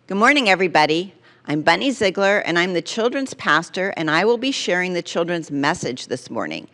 Good morning, everybody. I'm Bunny Ziegler, and I'm the children's pastor, and I will be sharing the children's message this morning.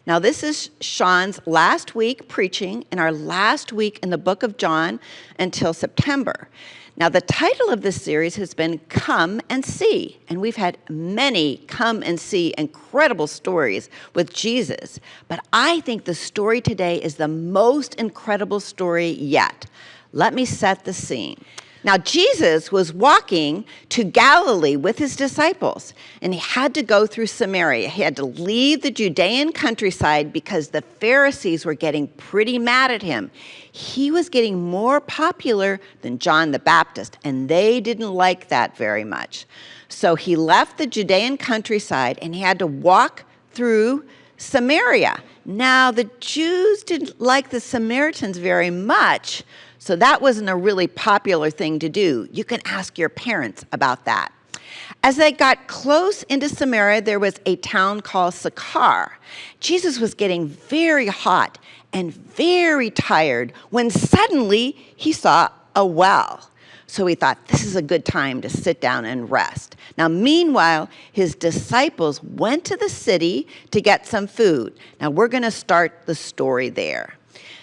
Now, this is Sean's last week preaching in our last week in the book of John until September. Now, the title of this series has been Come and See, and we've had many come and see incredible stories with Jesus, but I think the story today is the most incredible story yet. Let me set the scene. Now, Jesus was walking to Galilee with his disciples, and he had to go through Samaria. He had to leave the Judean countryside because the Pharisees were getting pretty mad at him. He was getting more popular than John the Baptist, and they didn't like that very much. So he left the Judean countryside, and he had to walk through Samaria. Now, the Jews didn't like the Samaritans very much, so that wasn't a really popular thing to do. You can ask your parents about that. As they got close into Samaria, there was a town called Sychar. Jesus was getting very hot and very tired when suddenly he saw a well. So he thought, this is a good time to sit down and rest. Now, meanwhile, his disciples went to the city to get some food. Now, we're going to start the story there.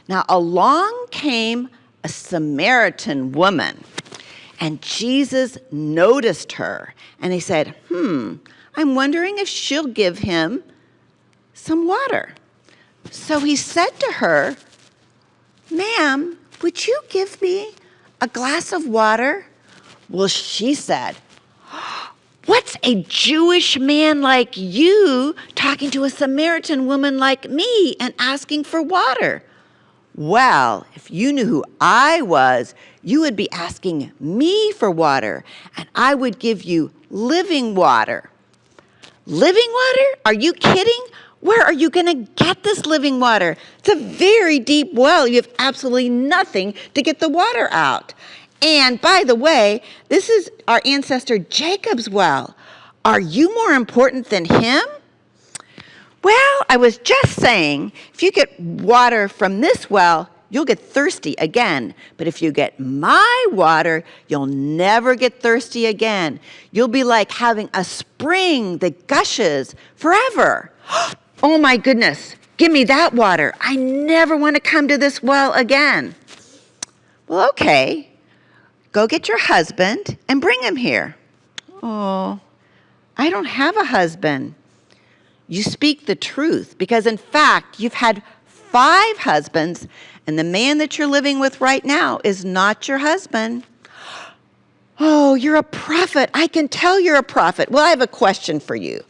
Now, along came a Samaritan woman, and Jesus noticed her, and he said, I'm wondering if she'll give him some water. So he said to her, ma'am, would you give me a glass of water? Well, she said, what's a Jewish man like you talking to a Samaritan woman like me and asking for water? Well, if you knew who I was, you would be asking me for water, and I would give you living water. Living water? Are you kidding? Where are you going to get this living water? It's a very deep well. You have absolutely nothing to get the water out. And by the way, this is our ancestor Jacob's well. Are you more important than him? Well, I was just saying, if you get water from this well, you'll get thirsty again. But if you get my water, you'll never get thirsty again. You'll be like having a spring that gushes forever. Oh my goodness, give me that water. I never want to come to this well again. Well, okay, go get your husband and bring him here. Oh, I don't have a husband. You speak the truth, because in fact, you've had 5 husbands, and the man that you're living with right now is not your husband. Oh, you're a prophet. I can tell you're a prophet. Well, I have a question for you.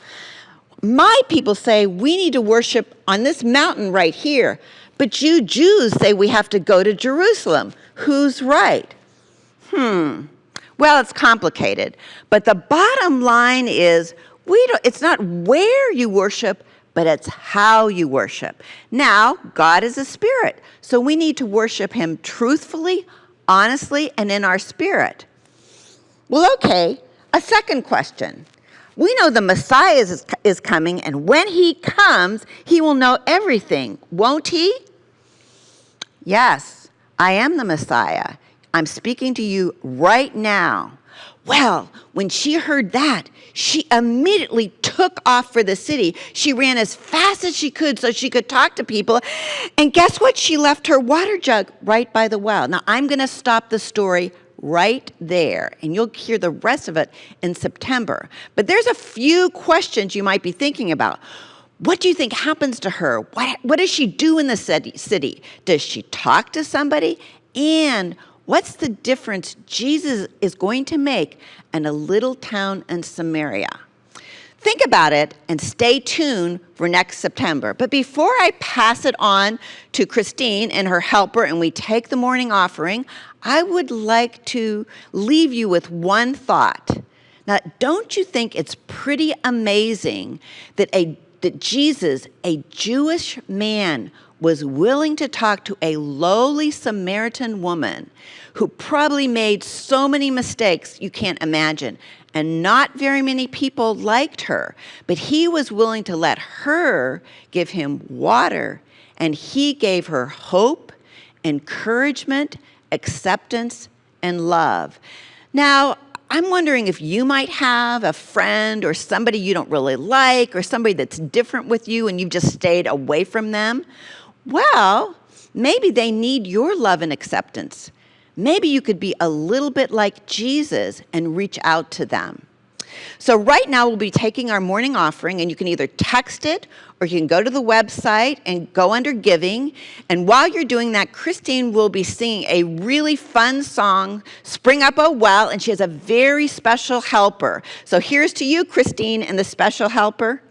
My people say we need to worship on this mountain right here, but you Jews say we have to go to Jerusalem. Who's right? Well, it's complicated, but the bottom line is it's not where you worship, but it's how you worship. Now, God is a spirit, so we need to worship him truthfully, honestly, and in our spirit. Well, okay, a second question. We know the Messiah is coming, and when he comes, he will know everything, won't he? Yes, I am the Messiah. I'm speaking to you right now. Well, when she heard that, she immediately took off for the city. She ran as fast as she could so she could talk to people. And guess what? She left her water jug right by the well. Now, I'm going to stop the story right there, and you'll hear the rest of it in September. But there's a few questions you might be thinking about. What do you think happens to her? What does she do in the city? Does she talk to somebody? And what's the difference Jesus is going to make in a little town in Samaria? Think about it and stay tuned for next September. But before I pass it on to Christine and her helper and we take the morning offering, I would like to leave you with one thought. Now, don't you think it's pretty amazing that Jesus, a Jewish man, was willing to talk to a lowly Samaritan woman who probably made so many mistakes you can't imagine, and not very many people liked her, but he was willing to let her give him water, and he gave her hope, encouragement, acceptance, and love. Now, I'm wondering if you might have a friend or somebody you don't really like or somebody that's different with you and you've just stayed away from them. Well, maybe they need your love and acceptance. Maybe you could be a little bit like Jesus and reach out to them. So right now we'll be taking our morning offering, and you can either text it or you can go to the website and go under giving. And while you're doing that, Christine will be singing a really fun song, Spring Up Oh Well, and she has a very special helper. So here's to you, Christine, and the special helper.